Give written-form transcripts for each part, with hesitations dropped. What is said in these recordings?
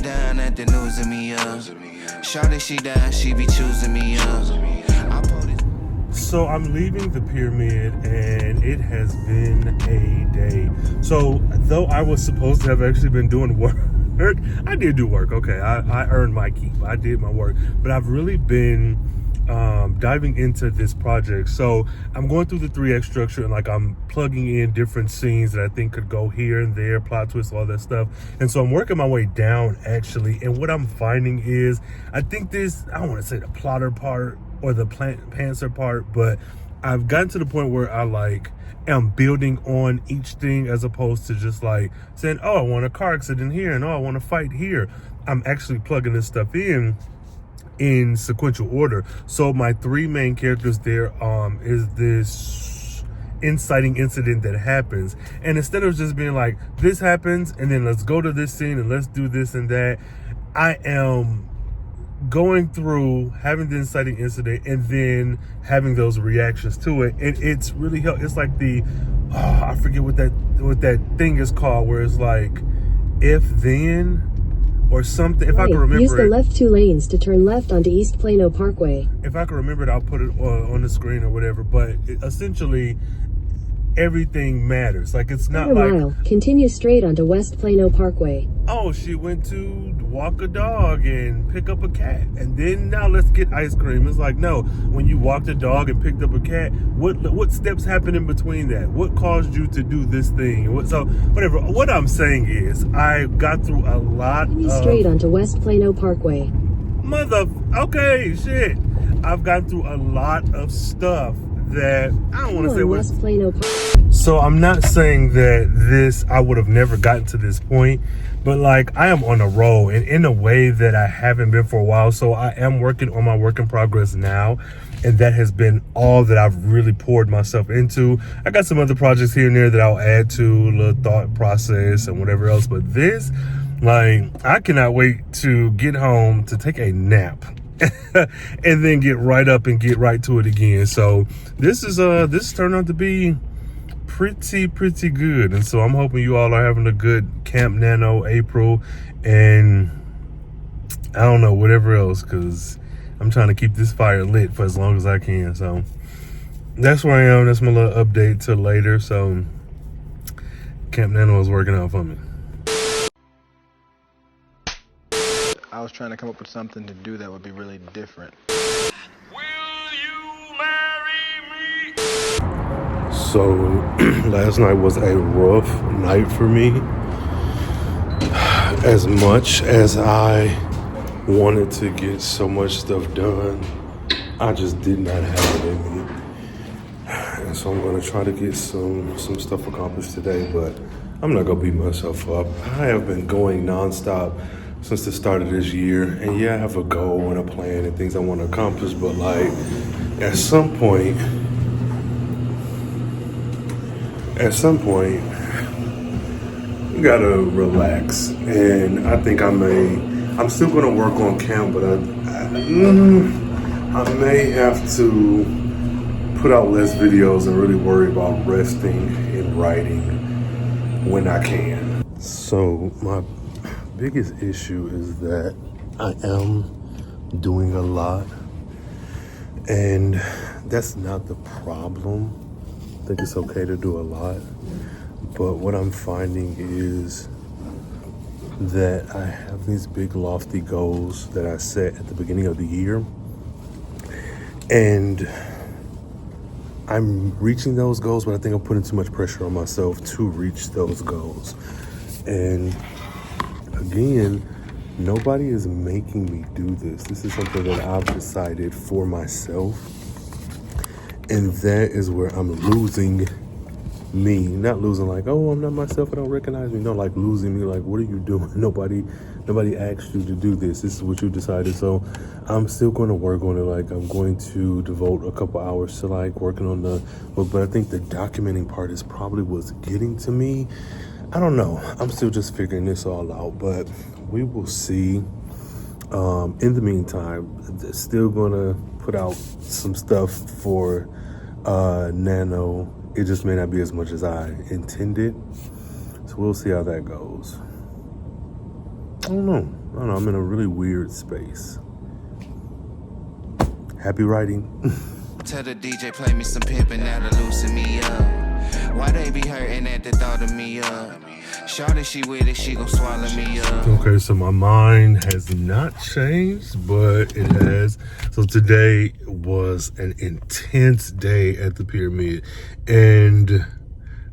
down at the news of me up. Shawty, she down, she be choosing me up. So I'm leaving the pyramid and it has been a day. So though I was supposed to have actually been doing work, I did do work. Okay, I earned my keep. I did my work, but I've really been diving into this project. So I'm going through the 3X structure and like I'm plugging in different scenes that I think could go here and there, plot twists, all that stuff. And so I'm working my way down actually. And what I'm finding is, I think this, I don't want to say the plotter part or the pantser part, but I've gotten to the point where I like am building on each thing as opposed to just like saying, oh, I want a car accident here and oh, I want to fight here. I'm actually plugging this stuff in sequential order. So my 3 main characters there is this inciting incident that happens, and instead of just being like this happens and then let's go to this scene and let's do this and that, I am going through having the inciting incident and then having those reactions to it, and it's really helped. It's like the I forget what that thing is called, where it's like if then or something. If I can remember, use the left 2 lanes to turn left onto East Plano Parkway. If I can remember it, I'll put it on the screen or whatever. But essentially, everything matters. Like it's not like mile, continue straight onto West Plano Parkway. Oh, she went to walk a dog and pick up a cat, and then now let's get ice cream. It's like, no, when you walked a dog and picked up a cat, what steps happened in between that? What caused you to do this thing? So whatever. What I'm saying is, I got through a lot. Continue straight onto West Plano Parkway. Okay, shit. I've gotten through a lot of stuff that I don't want to say West Plano Parkway. So I'm not saying that I would have never gotten to this point, but like I am on a roll and in a way that I haven't been for a while. So I am working on my work in progress now, and that has been all that I've really poured myself into. I got some other projects here and there that I'll add to, little thought process and whatever else, but this, like, I cannot wait to get home to take a nap and then get right up and get right to it again. So this turned out to be pretty good, and so I'm hoping you all are having a good Camp Nano April, and I don't know, whatever else, because I'm trying to keep this fire lit for as long as I can. So that's where I am. That's my little update till later. So Camp Nano is working out for me. I was trying to come up with something to do that would be really different. So last night was a rough night for me. As much as I wanted to get so much stuff done, I just did not have it in me. And so I'm gonna try to get some stuff accomplished today, but I'm not gonna beat myself up. I have been going nonstop since the start of this year, and yeah, I have a goal and a plan and things I want to accomplish, but like at some point, you gotta relax. And I think I'm still gonna work on camp, but I may have to put out less videos and really worry about resting and writing when I can. So my biggest issue is that I am doing a lot, and that's not the problem. I think it's okay to do a lot, but what I'm finding is that I have these big lofty goals that I set at the beginning of the year, and I'm reaching those goals, but I think I'm putting too much pressure on myself to reach those goals. And again, nobody is making me do this. This is something that I've decided for myself. And that is where I'm losing me. Not losing like, oh, I'm not myself, I don't recognize me. No, like losing me, like, what are you doing? Nobody asked you to do this. This is what you decided. So I'm still going to work on it. Like, I'm going to devote a couple hours to like working on the book. But I think the documenting part is probably what's getting to me. I don't know. I'm still just figuring this all out, but we will see. In the meantime, still gonna put out some stuff for NaNo. It just may not be as much as I intended. So we'll see how that goes. I don't know. I don't know, I'm in a really weird space. Happy writing. Tell the DJ play me some pimpin' now to loosen me up. Why they be hurting at the thought of me up? Shawty, she with it, she gon' swallow me up. Okay, so my mind has not changed, but it has. So today was an intense day at the Pyramid. And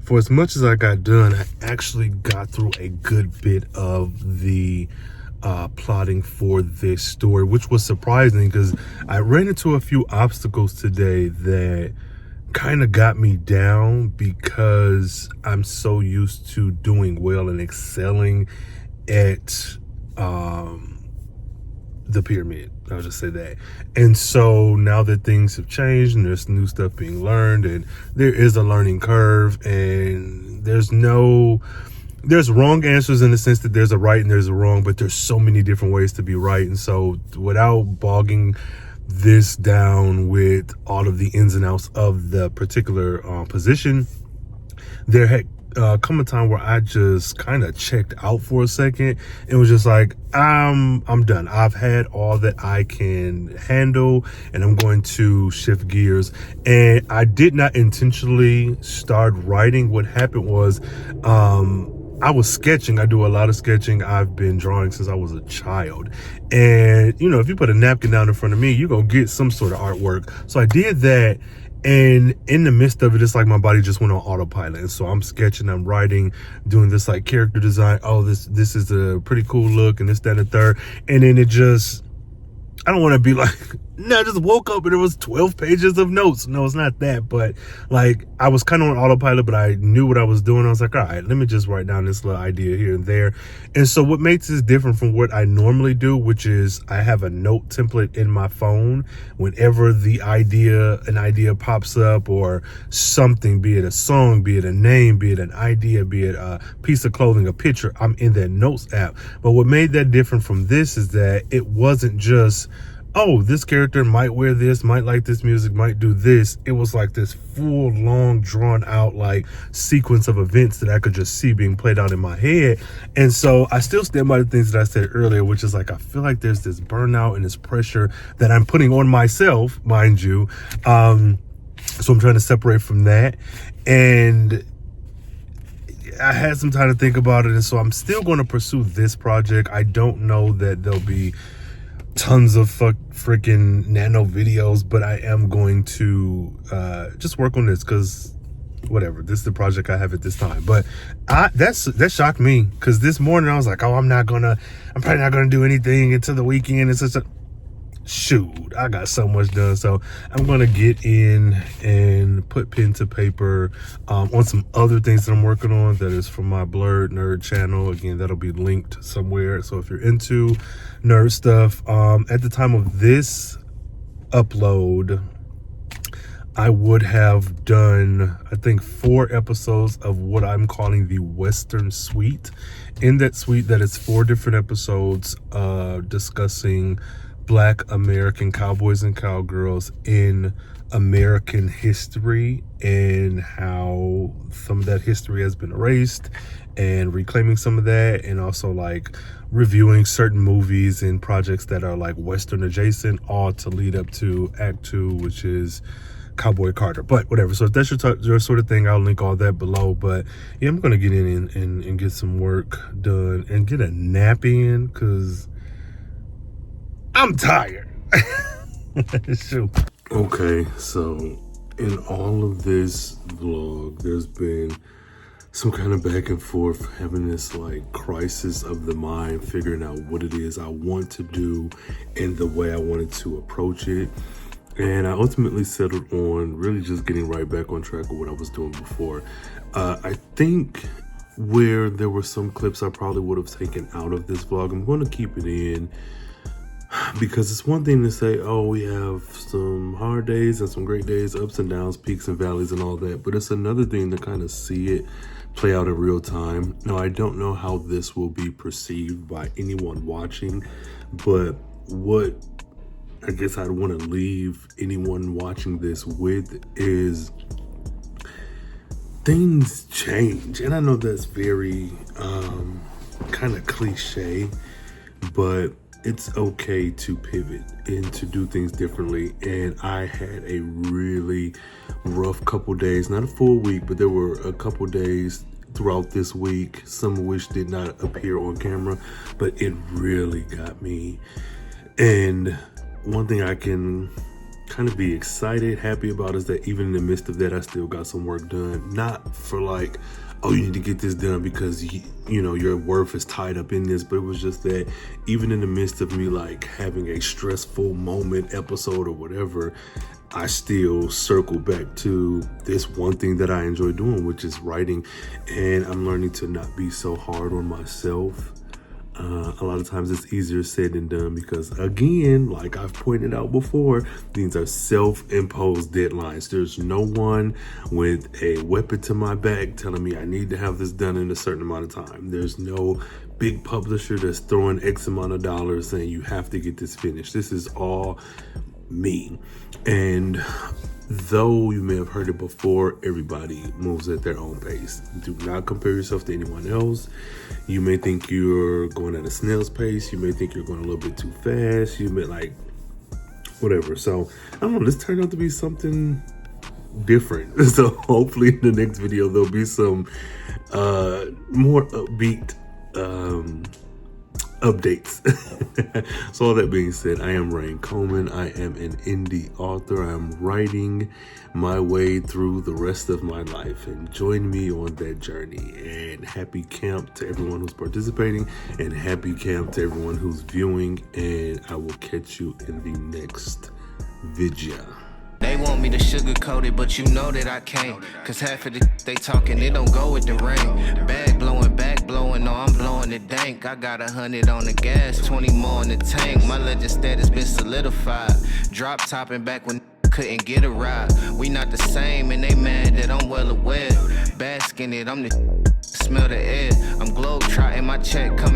for as much as I got done, I actually got through a good bit of the plotting for this story, which was surprising because I ran into a few obstacles today that kind of got me down because I'm so used to doing well and excelling at the Pyramid. I'll just say that. And so now that things have changed and there's new stuff being learned and there is a learning curve and there's wrong answers in the sense that there's a right and there's a wrong, but there's so many different ways to be right. And so without bogging this down with all of the ins and outs of the particular position, there had come a time where I just kind of checked out for a second and was just like, I'm done. I've had all that I can handle and I'm going to shift gears. And I did not intentionally start writing. What happened was I was sketching. I do a lot of sketching. I've been drawing since I was a child. And, you know, if you put a napkin down in front of me, you're going to get some sort of artwork. So I did that. And in the midst of it, it's like my body just went on autopilot. And so I'm sketching, I'm writing, doing this like character design. Oh, this is a pretty cool look and this, that, and the third. And then it just, I don't want to be like, no, I just woke up and there was 12 pages of notes. No, it's not that. But like, I was kind of on autopilot, but I knew what I was doing. I was like, all right, let me just write down this little idea here and there. And so what makes this different from what I normally do, which is I have a note template in my phone. Whenever an idea pops up or something, be it a song, be it a name, be it an idea, be it a piece of clothing, a picture, I'm in that notes app. But what made that different from this is that it wasn't just, oh, this character might wear this, might like this music, might do this. It was like this full, long, drawn out like sequence of events that I could just see being played out in my head. And so I still stand by the things that I said earlier, which is like, I feel like there's this burnout and this pressure that I'm putting on myself, mind you. So I'm trying to separate from that. And I had some time to think about it. And so I'm still going to pursue this project. I don't know that there'll be tons of freaking NaNo videos, but I am going to just work on this because whatever, this is the project I have at this time. But that shocked me because this morning I was like, oh, I'm probably not gonna do anything until the weekend. It's just shoot, I got so much done. So I'm gonna get in and put pen to paper on some other things that I'm working on that is from my Blurred Nerd channel. Again, that'll be linked somewhere. So if you're into nerd stuff, at the time of this upload, I would have done, I think, 4 episodes of what I'm calling the Western Suite. In that suite, that is 4 different episodes discussing Black American cowboys and cowgirls in American history and how some of that history has been erased and reclaiming some of that, and also like reviewing certain movies and projects that are like Western adjacent, all to lead up to Act 2, which is Cowboy Carter. But whatever, so if that's your sort of thing, I'll link all that below. But yeah, I'm gonna get in and get some work done and get a nap in because I'm tired. Shoot. Okay, so in all of this vlog, there's been some kind of back and forth, having this like crisis of the mind, figuring out what it is I want to do and the way I wanted to approach it. And I ultimately settled on really just getting right back on track of what I was doing before. I think where there were some clips I probably would have taken out of this vlog, I'm going to keep it in. Because it's one thing to say, oh, we have some hard days and some great days, ups and downs, peaks and valleys and all that. But it's another thing to kind of see it play out in real time. Now, I don't know how this will be perceived by anyone watching, but what I guess I'd want to leave anyone watching this with is things change. And I know that's very kind of cliche, but it's okay to pivot and to do things differently. And I had a really rough couple days, not a full week, but there were a couple days throughout this week, some of which did not appear on camera, but it really got me. And one thing I can kind of be excited, happy about is that even in the midst of that, I still got some work done. Not for like, oh, you need to get this done because you know your worth is tied up in this, but it was just that even in the midst of me like having a stressful moment, episode, or whatever, I still circle back to this one thing that I enjoy doing, which is writing. And I'm learning to not be so hard on myself. A lot of times it's easier said than done because, again, like I've pointed out before, these are self-imposed deadlines. There's no one with a weapon to my back telling me I need to have this done in a certain amount of time. There's no big publisher that's throwing X amount of dollars saying you have to get this finished. This is all me. And though you may have heard it before, everybody moves at their own pace. Do not compare yourself to anyone else. You may think you're going at a snail's pace. You may think you're going a little bit too fast. You may like, whatever. So, I don't know, this turned out to be something different. So hopefully in the next video, there'll be some more upbeat updates. So all that being said, I am Rayne Coleman. I am an indie author. I'm writing my way through the rest of my life, and join me on that journey. And happy camp to everyone who's participating, and happy camp to everyone who's viewing, and I will catch you in the next video. They want me to sugarcoat it, but you know that I can't. Cause half of the they talking, it don't go with the rain. Bag blowing, no, I'm blowing the dank. I got 100 on the gas, 20 more in the tank. My legend status been solidified. Drop topping back when couldn't get a ride. We not the same, and they mad that I'm well aware. Basking it, I'm the smell the air. I'm globe trotting, my check coming.